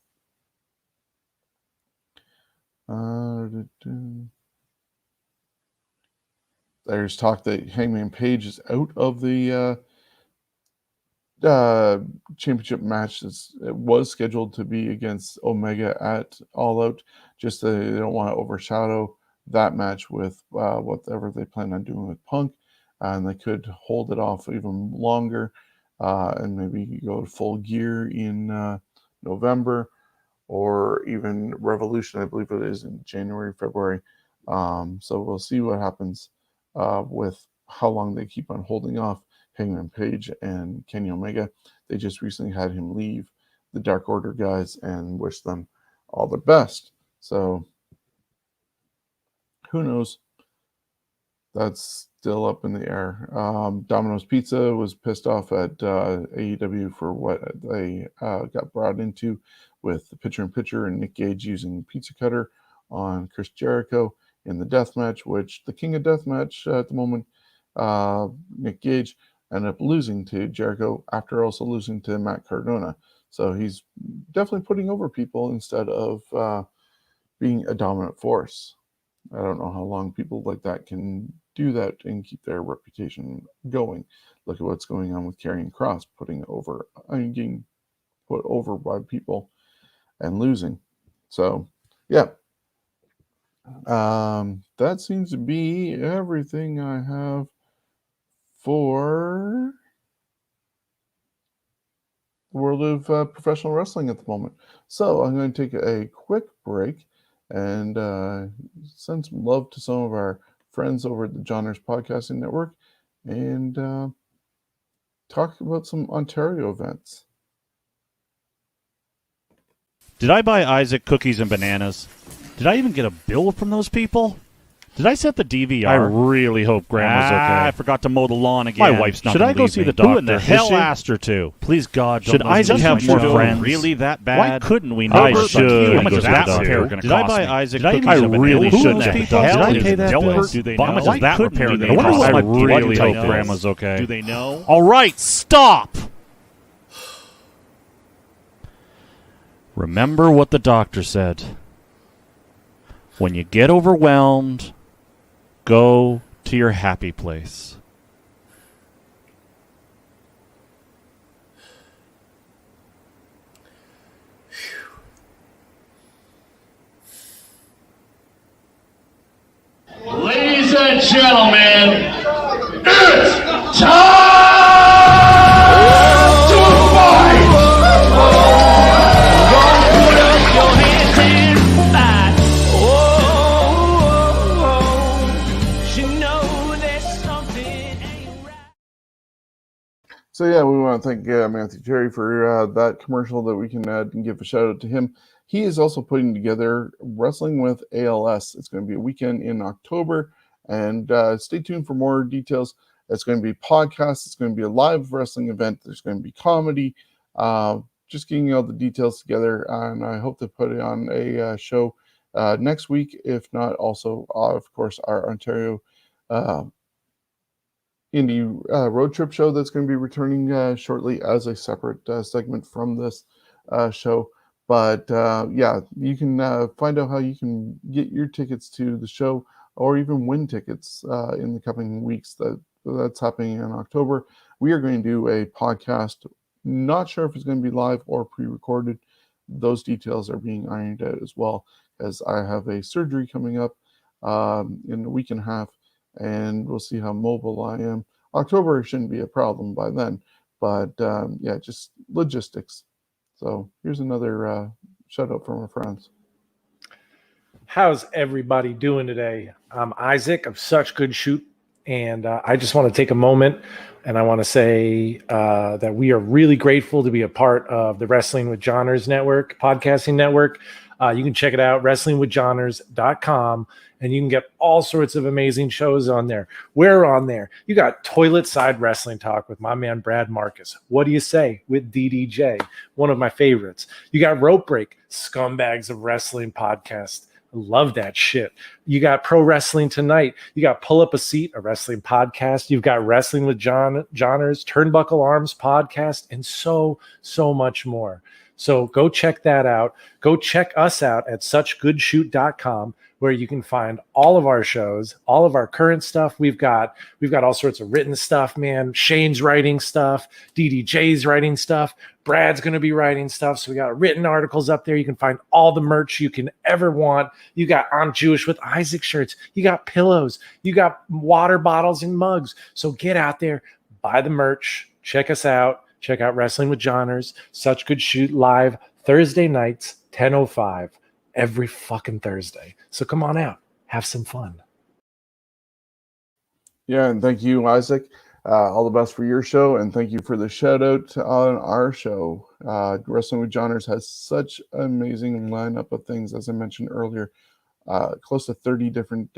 Speaker 1: There's talk that Hangman Page is out of the championship match. It was scheduled to be against Omega at All Out. Just they don't want to overshadow that match with whatever they plan on doing with Punk. and they could hold it off even longer and maybe go full gear in November, or even Revolution, I believe it is in January, February. So we'll see what happens with how long they keep on holding off Hangman Page and Kenny Omega. They just recently had him leave the Dark Order guys and wish them all the best. So who knows? That's still up in the air. Domino's Pizza was pissed off at AEW for what they got brought into with the pitcher-in-pitcher and Nick Gage using pizza cutter on Chris Jericho in the death match, which the king of death match at the moment, Nick Gage, ended up losing to Jericho after also losing to Matt Cardona. So he's definitely putting over people instead of being a dominant force. I don't know how long people like that can do that and keep their reputation going. Look at what's going on with Karrion Kross getting put over by people and losing. So, yeah. That seems to be everything I have for the world of professional wrestling at the moment. So I'm going to take a quick break and send some love to some of our friends over at the Johners Podcasting Network and talk about some Ontario events.
Speaker 2: Did I buy Isaac cookies and bananas? Did I even get a bill from those people? Did I set the DVR?
Speaker 3: I really hope Grandma's okay.
Speaker 2: I forgot to mow the lawn again.
Speaker 3: My wife's not
Speaker 2: Should
Speaker 3: gonna
Speaker 2: I go
Speaker 3: leave
Speaker 2: see
Speaker 3: me.
Speaker 2: the doctor?
Speaker 3: Who in the
Speaker 2: hell
Speaker 3: hell
Speaker 2: asked her to? Please God,
Speaker 3: Should Isaac have more friends?
Speaker 2: Really that bad?
Speaker 3: Why couldn't we
Speaker 2: I
Speaker 3: not?
Speaker 2: should.
Speaker 3: How much is that
Speaker 2: repair
Speaker 3: going
Speaker 2: going
Speaker 3: to
Speaker 2: to
Speaker 3: cost
Speaker 2: cost
Speaker 3: me?
Speaker 2: Did I buy Isaac
Speaker 3: Did I
Speaker 2: cookies and
Speaker 3: really
Speaker 2: bananas?
Speaker 3: shouldn't have.
Speaker 2: Did
Speaker 3: Did I
Speaker 2: I
Speaker 3: pay that bill?
Speaker 2: Do they
Speaker 3: How much
Speaker 2: know?
Speaker 3: is that repair going to
Speaker 2: I wonder
Speaker 3: cost?
Speaker 2: what
Speaker 3: I
Speaker 2: my
Speaker 3: really
Speaker 2: blood
Speaker 3: hope
Speaker 2: knows.
Speaker 3: Grandma's okay.
Speaker 2: Do they know?
Speaker 3: All right, stop!
Speaker 2: Remember what the doctor said. When you get overwhelmed, go to your happy place.
Speaker 4: Ladies and gentlemen, it's time to fight! Put up your hands and fight. You know there's something ain't right.
Speaker 1: So yeah, we want to thank Matthew Terry for that commercial that we can add and give a shout out to him. He is also putting together Wrestling with ALS. It's going to be a weekend in October, and stay tuned for more details. It's going to be podcasts. It's going to be a live wrestling event. There's going to be comedy. Just getting all the details together, and I hope to put it on a show next week. If not, also, of course, our Ontario indie road trip show that's going to be returning shortly as a separate segment from this show. But yeah, you can find out how you can get your tickets to the show or even win tickets in the coming weeks. That's happening in October. We are going to do a podcast. Not sure if it's going to be live or pre-recorded. Those details are being ironed out as well, as I have a surgery coming up in a week and a half, and we'll see how mobile I am. October shouldn't be a problem by then, but yeah, just logistics. So here's another shout out from our friends.
Speaker 5: How's everybody doing today? I'm Isaac of Such Good Shoot, and I just want to take a moment and I want to say that we are really grateful to be a part of the Wrestling with Johners Network, podcasting network. You can check it out, wrestlingwithjohners.com, and you can get all sorts of amazing shows on there. We're on there. You got Toilet Side Wrestling Talk with my man Brad Marcus. What do you say with DDJ? One of my favorites. You got Rope Break, Scumbags of Wrestling podcast. I love that shit. You got Pro Wrestling Tonight. You got Pull Up a Seat, a wrestling podcast. You've got Wrestling with Johners, Turnbuckle Arms podcast, and so much more. So go check that out. Go check us out at suchgoodshoot.com, where you can find all of our shows, all of our current stuff. We've got all sorts of written stuff, man. Shane's writing stuff, DDJ's writing stuff, Brad's going to be writing stuff. So we got written articles up there. You can find all the merch you can ever want. You got I'm Jewish with Isaac shirts. You got pillows. You got water bottles and mugs. So get out there, buy the merch, check us out. Check out Wrestling with Johners, Such Good Shoot live Thursday nights, 10:05, every fucking Thursday. So come on out, have some fun.
Speaker 1: Yeah, and thank you, Isaac. All the best for your show, and thank you for the shout out on our show. Wrestling with Johners has such an amazing lineup of things, as I mentioned earlier. Close to 30 different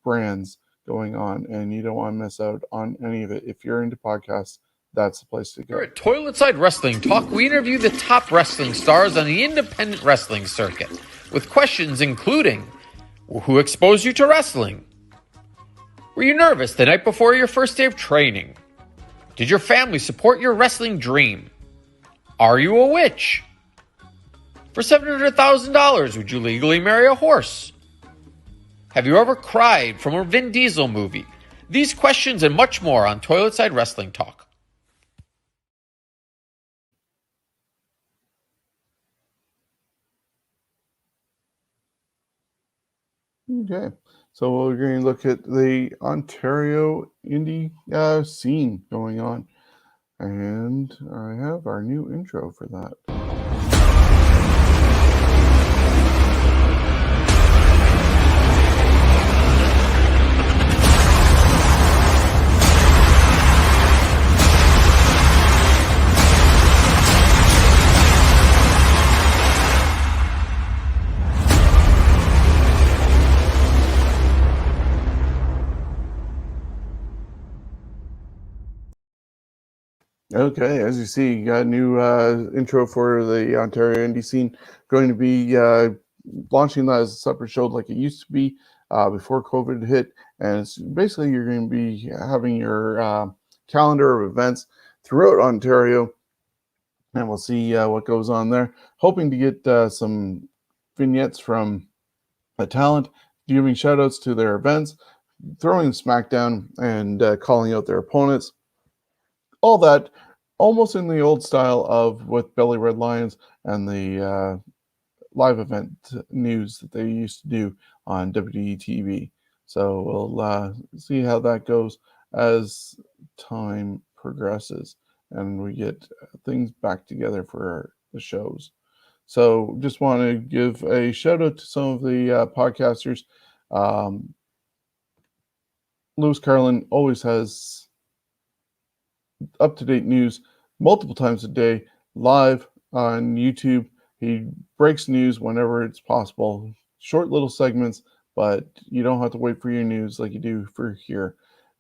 Speaker 1: brands going on, and you don't want to miss out on any of it. If you're into podcasts, that's the place to go.
Speaker 6: Here at Toilet Side Wrestling Talk, we interview the top wrestling stars on the independent wrestling circuit with questions including, who exposed you to wrestling? Were you nervous the night before your first day of training? Did your family support your wrestling dream? Are you a witch? For $700,000, would you legally marry a horse? Have you ever cried from a Vin Diesel movie? These questions and much more on Toilet Side Wrestling Talk.
Speaker 1: Okay, so we're going to look at the Ontario indie scene going on, and I have our new intro for that. Okay, as you see, you got a new intro for the Ontario indie scene. Going to be launching that as a separate show like it used to be before COVID hit. And it's basically you're going to be having your calendar of events throughout Ontario. And we'll see what goes on there. Hoping to get some vignettes from the talent, giving shout outs to their events, throwing SmackDown and calling out their opponents. All that almost in the old style of with Belly Red Lions and the live event news that they used to do on WWE TV. So we'll see how that goes as time progresses and we get things back together for the shows. So just want to give a shout out to some of the podcasters. Lewis Carlin always has up-to-date news multiple times a day live on YouTube. He breaks news whenever it's possible. Short little segments, but you don't have to wait for your news like you do for here.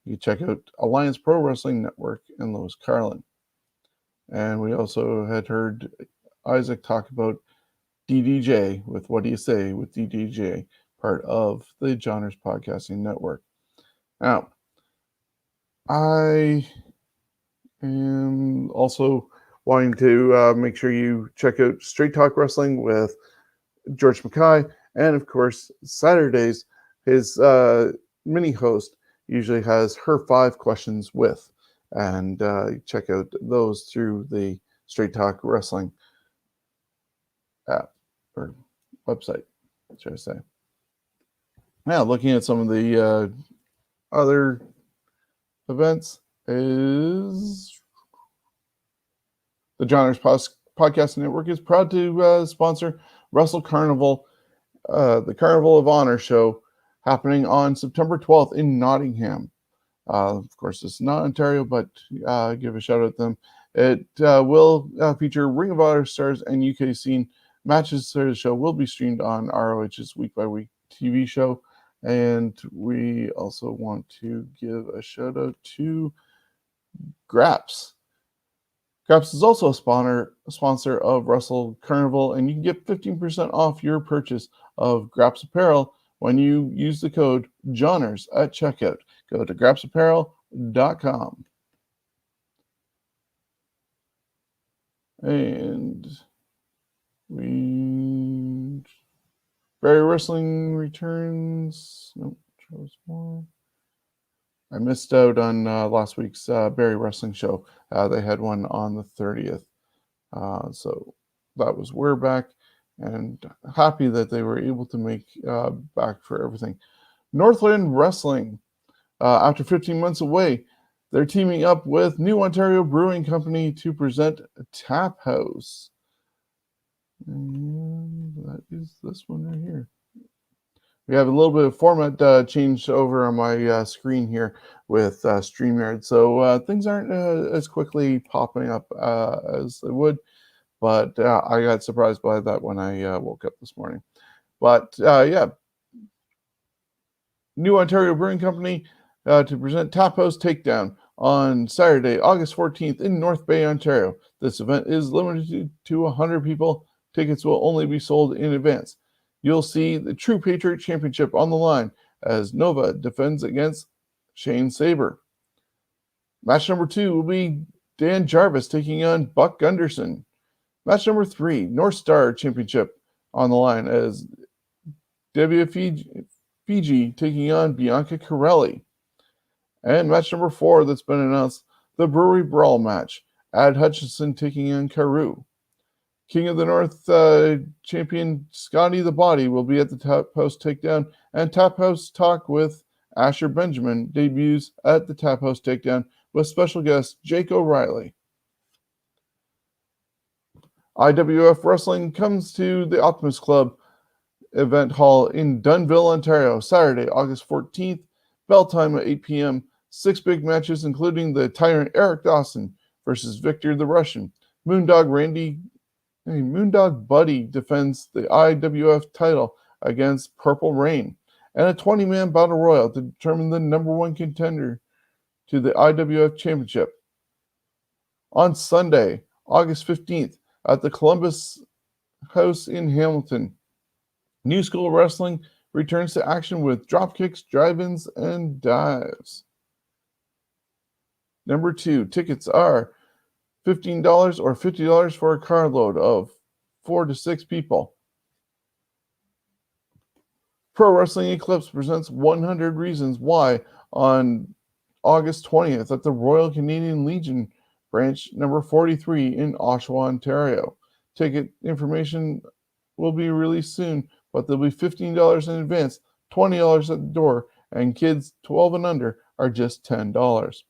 Speaker 1: You check out Alliance Pro Wrestling Network and Lewis Carlin. And we also had heard Isaac talk about DDJ with What Do You Say with DDJ, part of the Johners Podcasting Network. Now, I am also wanting to make sure you check out Straight Talk Wrestling with George Mackay. And of course, Saturdays, his mini host usually has her 5 questions with. And check out those through the Straight Talk Wrestling app or website, should I say. Now, looking at some of the other events is the Johners Podcast Network is proud to sponsor Wrestle Carnival, the Carnival of Honor show happening on September 12th in Nottingham. Of course, it's not Ontario, but give a shout out to them. It will feature Ring of Honor stars and UK scene matches. So the show will be streamed on ROH's Week by Week TV show. And we also want to give a shout out to Graps. Graps is also a sponsor of Wrestle Carnival, and you can get 15% off your purchase of Graps apparel when you use the code JOHNERS at checkout. Go to grapsapparel.com. And Barry Wrestling returns. Nope, shows more. I missed out on last week's Barry Wrestling show. They had one on the 30th. So that was We're Back, and happy that they were able to make back for everything. Northland Wrestling, after 15 months away, they're teaming up with New Ontario Brewing Company to present Tap House. And that is this one right here. We have a little bit of format change over on my screen here with StreamYard. So things aren't as quickly popping up as they would. But I got surprised by that when I woke up this morning. But yeah, New Ontario Brewing Company to present Tap House Takedown on Saturday, August 14th in North Bay, Ontario. This event is limited to 100 people. Tickets will only be sold in advance. You'll see the True Patriot Championship on the line as Nova defends against Shane Saber. Match number 2 will be Dan Jarvis taking on Buck Gunderson. Match number 3, North Star Championship on the line as Fiji taking on Bianca Corelli. And match number 4 that's been announced, the Brewery Brawl match. Ad Hutchinson taking on Carew. King of the North champion Scotty the Body will be at the Tap House Takedown, and Tap House Talk with Asher Benjamin debuts at the Tap House Takedown with special guest Jake O'Reilly. IWF Wrestling comes to the Optimus Club event hall in Dunnville, Ontario, Saturday, August 14th, bell time at 8 p.m. 6 big matches, including the Tyrant Eric Dawson versus Victor the Russian. Moondog Buddy defends the IWF title against Purple Rain, and a 20-man battle royal to determine the number 1 contender to the IWF Championship. On Sunday, August 15th, at the Columbus House in Hamilton, New School Wrestling returns to action with dropkicks, drive-ins, and dives. Number 2, tickets are $15 or $50 for a carload of 4 to 6 people. Pro Wrestling Eclipse presents 100 Reasons Why on August 20th at the Royal Canadian Legion branch number 43 in Oshawa, Ontario. Ticket information will be released soon, but they'll be $15 in advance, $20 at the door, and kids 12 and under are just $10.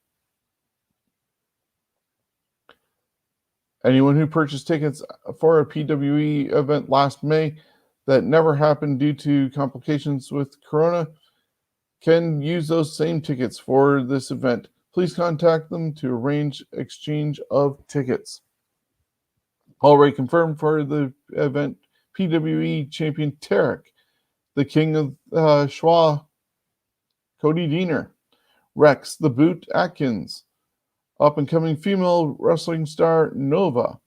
Speaker 1: Anyone who purchased tickets for a PWE event last May that never happened due to complications with Corona can use those same tickets for this event. Please contact them to arrange exchange of tickets. Already confirmed for the event, PWE champion Tarek, the King of Schwa, Cody Deaner, Rex the Boot Atkins, up-and-coming female wrestling star Nova,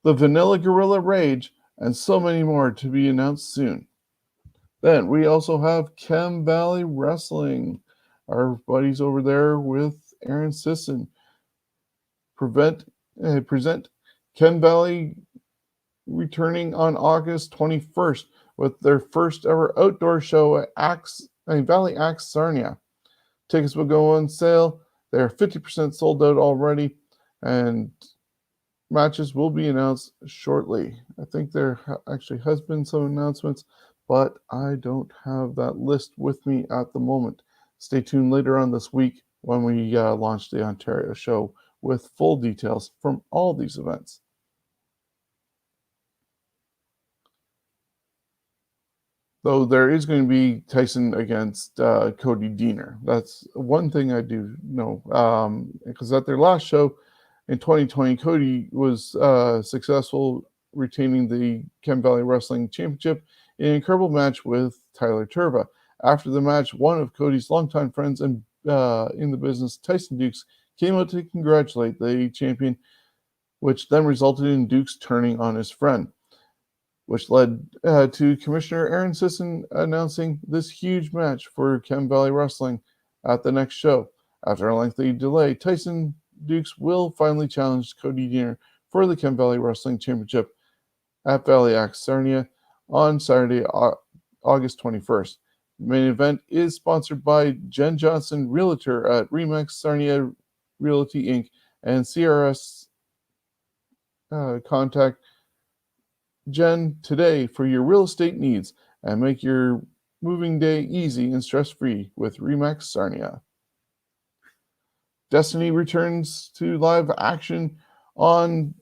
Speaker 1: the Vanilla Gorilla Rage, and so many more to be announced soon. Then we also have Chem Valley Wrestling. Our buddies over there with Aaron Sisson present Chem Valley returning on August 21st with their first ever outdoor show at Valley Axe Sarnia. Tickets will go on sale. They're 50% sold out already, and matches will be announced shortly. I think there actually has been some announcements, but I don't have that list with me at the moment. Stay tuned later on this week when we launch the Ontario show with full details from all these events. Though there is going to be Tyson against Cody Deaner. That's one thing I do know. Because at their last show in 2020, Cody was successful retaining the Chem Valley Wrestling Championship in an incredible match with Tyler Turva. After the match, one of Cody's longtime friends and in the business, Tyson Dukes, came out to congratulate the champion, which then resulted in Dukes turning on his friend, which led to Commissioner Aaron Sisson announcing this huge match for Chem Valley Wrestling at the next show. After a lengthy delay, Tyson Dukes will finally challenge Cody Deaner for the Chem Valley Wrestling Championship at Valley Axe Sarnia on Saturday, August 21st. The main event is sponsored by Jen Johnson, Realtor at Remax Sarnia Realty Inc. and CRS. Contact Jen today for your real estate needs and make your moving day easy and stress-free with Remax Sarnia. Destiny returns to live action on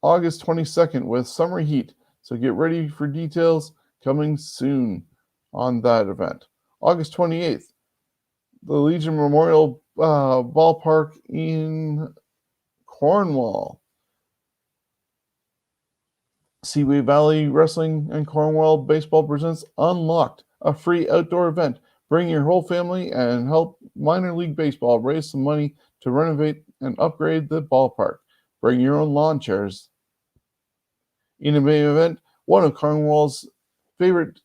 Speaker 1: August 22nd with Summer Heat, so get ready for details coming soon on that event. August 28th, the Legion Memorial Ballpark in Cornwall. Seaway Valley Wrestling and Cornwall Baseball presents Unlocked, a free outdoor event. Bring your whole family and help minor league baseball raise some money to renovate and upgrade the ballpark. Bring your own lawn chairs. In the main event, one of Cornwall's favorite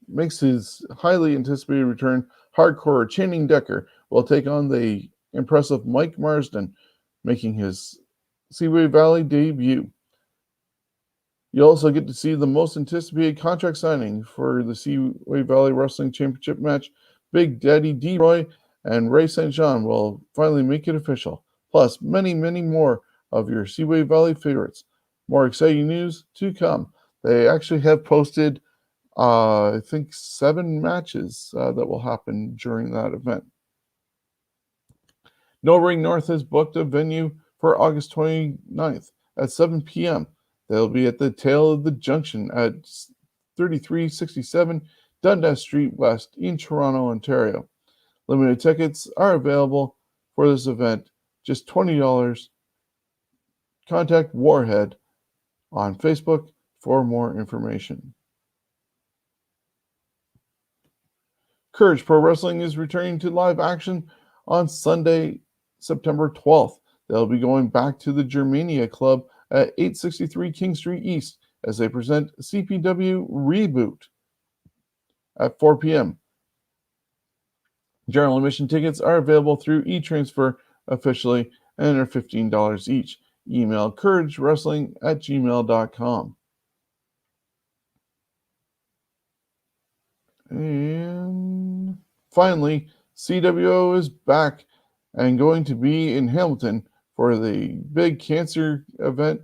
Speaker 1: makes his highly anticipated return. Hardcore Channing Decker will take on the impressive Mike Marsden, making his Seaway Valley debut. You also get to see the most anticipated contract signing for the Seaway Valley Wrestling Championship match. Big Daddy D-Roy and Ray St. John will finally make it official. Plus, many, many more of your Seaway Valley favorites. More exciting news to come. They actually have posted, I think, 7 matches that will happen during that event. No Ring North has booked a venue for August 29th at 7 p.m. They'll be at the tail of the junction at 3367 Dundas Street West in Toronto, Ontario. Limited tickets are available for this event, just $20. Contact Warhead on Facebook for more information. Courage Pro Wrestling is returning to live action on Sunday, September 12th. They'll be going back to the Germania Club at 863 King Street East as they present CPW Reboot at 4 p.m. General admission tickets are available through eTransfer officially and are $15 each. Email couragewrestling@gmail.com. And finally, CWO is back and going to be in Hamilton for the big cancer event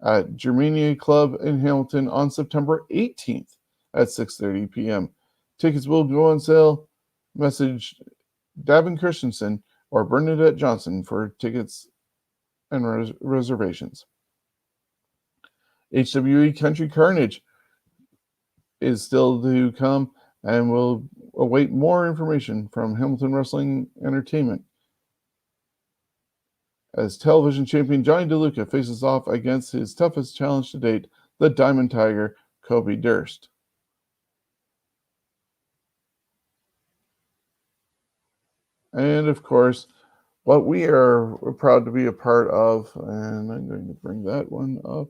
Speaker 1: at Germania Club in Hamilton on September 18th at 6:30 p.m. Tickets will go on sale. Message Davin Christensen or Bernadette Johnson for tickets and reservations. HWE Country Carnage is still to come and will await more information from Hamilton Wrestling Entertainment as television champion Johnny DeLuca faces off against his toughest challenge to date, the Diamond Tiger, Kobe Durst. And of course, what we are proud to be a part of, and I'm going to bring that one up,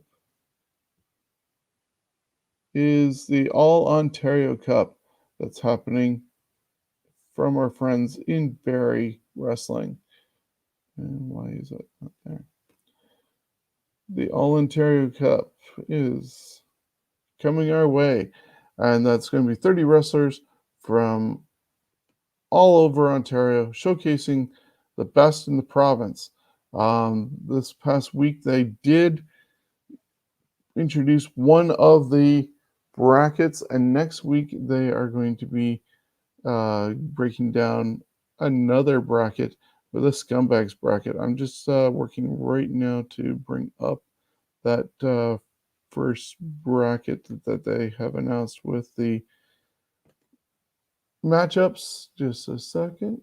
Speaker 1: is the All Ontario Cup that's happening from our friends in Barrie Wrestling. And why is it not there? The All Ontario Cup is coming our way, and that's going to be 30 wrestlers from all over Ontario, showcasing the best in the province. This past week, they did introduce one of the brackets, and next week they are going to be breaking down another bracket with a Scumbags bracket. I'm just working right now to bring up that first bracket that they have announced with the matchups. Just a second.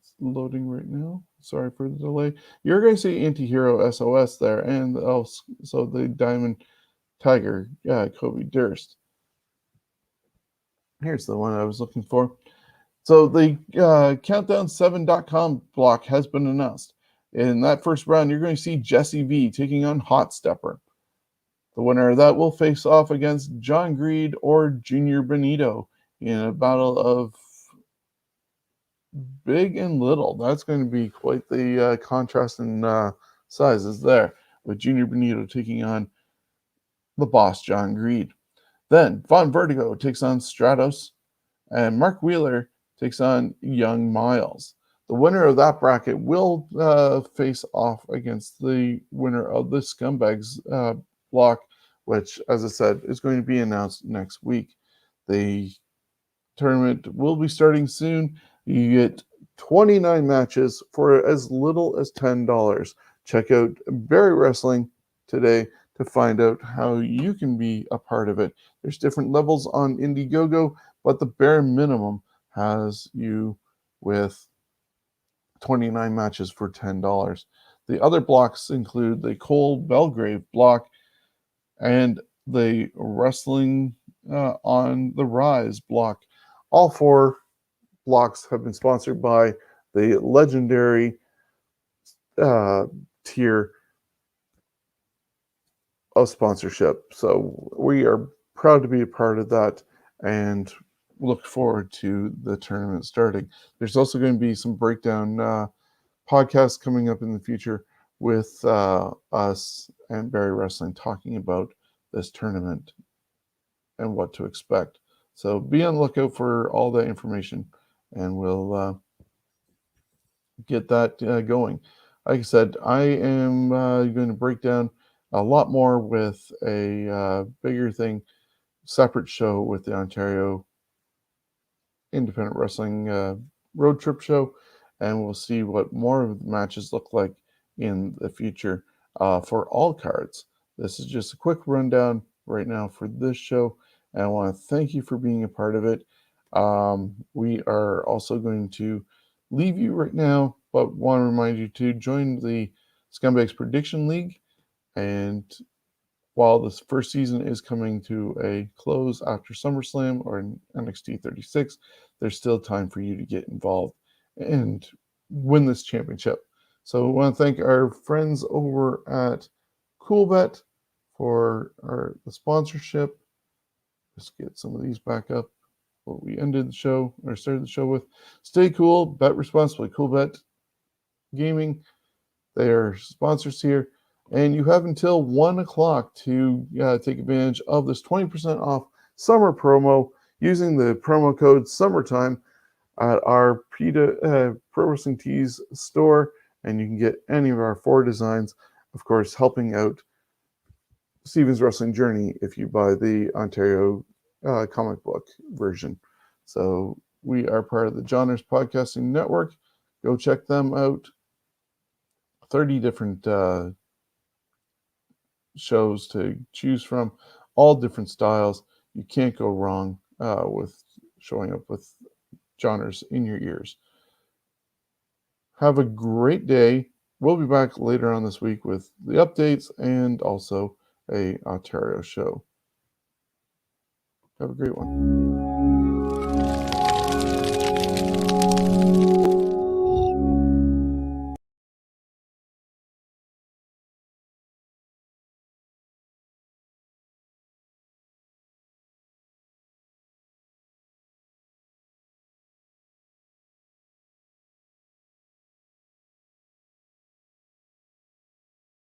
Speaker 1: It's loading right now. Sorry for the delay. You're going to see Anti-Hero SOS there, and also the Diamond Tiger, Kobe Durst. Here's the one I was looking for. So the Countdown7.com block has been announced. In that first round, you're going to see Jesse V taking on Hot Stepper. The winner of that will face off against John Greed or Junior Benito in a battle of big and little. That's going to be quite the contrast in sizes there. with Junior Benito taking on the boss, John Greed. Then Von Vertigo takes on Stratos, and Mark Wheeler takes on Young Miles. The winner of that bracket will face off against the winner of the Scumbags block, which, as I said, is going to be announced next week. The tournament will be starting soon. You get 29 matches for as little as $10. Check out Barry Wrestling today to find out how you can be a part of it. There's different levels on Indiegogo, but the bare minimum has you with 29 matches for $10. The other blocks include the Cole Belgrave block and the Wrestling on the Rise block. All four blocks have been sponsored by the legendary tier of sponsorship. So we are proud to be a part of that and look forward to the tournament starting. There's also going to be some breakdown podcasts coming up in the future with us and Barry Wrestling talking about this tournament and what to expect. So be on the lookout for all that information, and we'll get that going. Like I said, I am going to break down a lot more with a bigger thing, separate show with the Ontario Independent Wrestling Road Trip Show, and we'll see what more of the matches look like in the future for all cards. This is just a quick rundown right now for this show, and I want to thank you for being a part of it. We are also going to leave you right now, but want to remind you to join the Scumbags Prediction League. And while this first season is coming to a close after SummerSlam or NXT 36, there's still time for you to get involved and win this championship. So we want to thank our friends over at CoolBet for the sponsorship. Let's get some of these back up. What we ended the show or started the show with. Stay cool, bet responsibly. CoolBet Gaming, they are sponsors here. And you have until 1 o'clock to take advantage of this 20% off summer promo using the promo code SUMMERTIME at our Pro Wrestling Tees store. And you can get any of our 4 designs, of course, helping out Steven's Wrestling Journey if you buy the Ontario comic book version. So we are part of the Johners Podcasting Network. Go check them out. 30 different shows to choose from, all different styles. You can't go wrong with showing up with Johners in your ears. Have a great day. We'll be back later on this week with the updates and also a Ontario show. Have a great one.